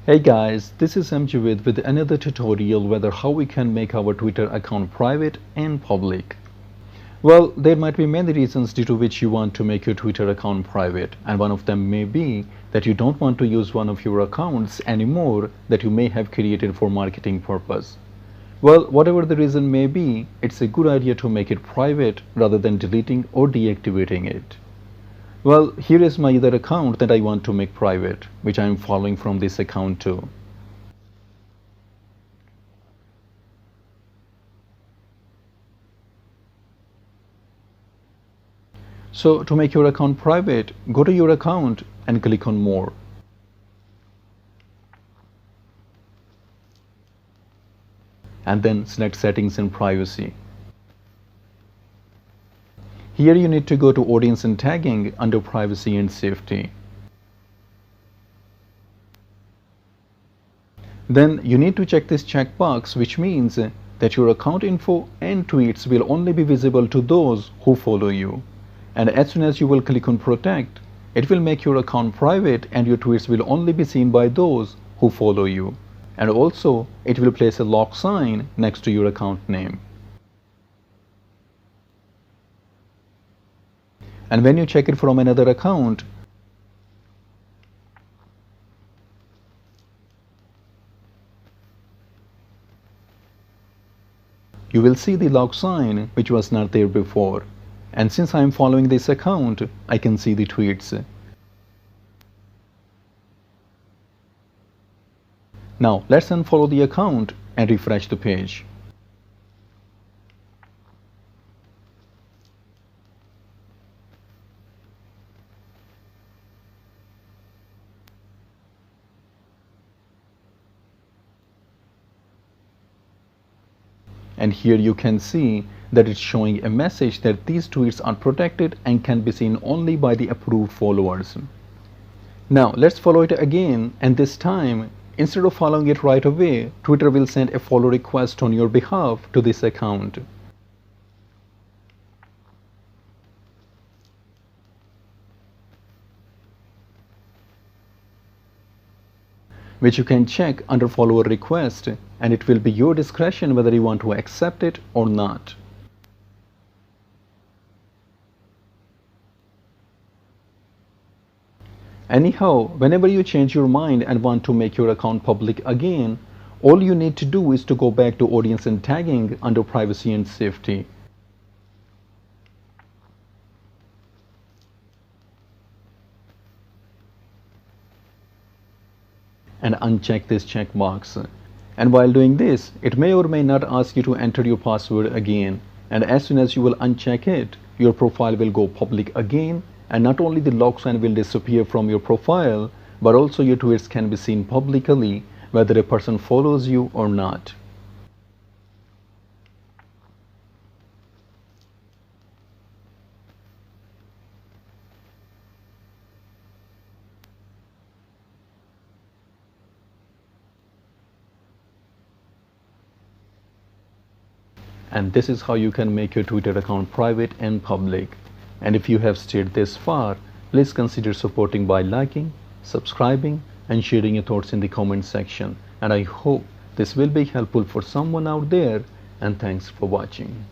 Hey guys, this is mjavedva with another tutorial whether how we can make our Twitter account private and public. Well, there might be many reasons due to which you want to make your Twitter account private, and one of them may be that you don't want to use one of your accounts anymore that you may have created for marketing purpose. Well, whatever the reason may be, it's a good idea to make it private rather than deleting or deactivating it. Well, here is my other account that I want to make private, which I am following from this account too. So to make your account private, go to your account and click on More. And then select Settings and Privacy. Here you need to go to Audience and Tagging under Privacy and Safety. Then you need to check this checkbox, which means that your account info and tweets will only be visible to those who follow you. And as soon as you will click on Protect, it will make your account private and your tweets will only be seen by those who follow you. And also, it will place a lock sign next to your account name. And when you check it from another account, you will see the lock sign which was not there before. And since I am following this account, I can see the tweets. Now let's unfollow the account and refresh the page. And here you can see that it's showing a message that these tweets are protected and can be seen only by the approved followers. Now let's follow it again, and this time, instead of following it right away, Twitter will send a follow request on your behalf to this account. Which you can check under follower request, and it will be your discretion whether you want to accept it or not. Anyhow, whenever you change your mind and want to make your account public again, all you need to do is to go back to Audience and Tagging under Privacy and Safety. And uncheck this checkbox. And while doing this, it may or may not ask you to enter your password again. And as soon as you will uncheck it, your profile will go public again, and not only the lock sign will disappear from your profile, but also your tweets can be seen publicly whether a person follows you or not. And this is how you can make your Twitter account private and public. And if you have stayed this far, please consider supporting by liking, subscribing, and sharing your thoughts in the comment section. And I hope this will be helpful for someone out there, and thanks for watching.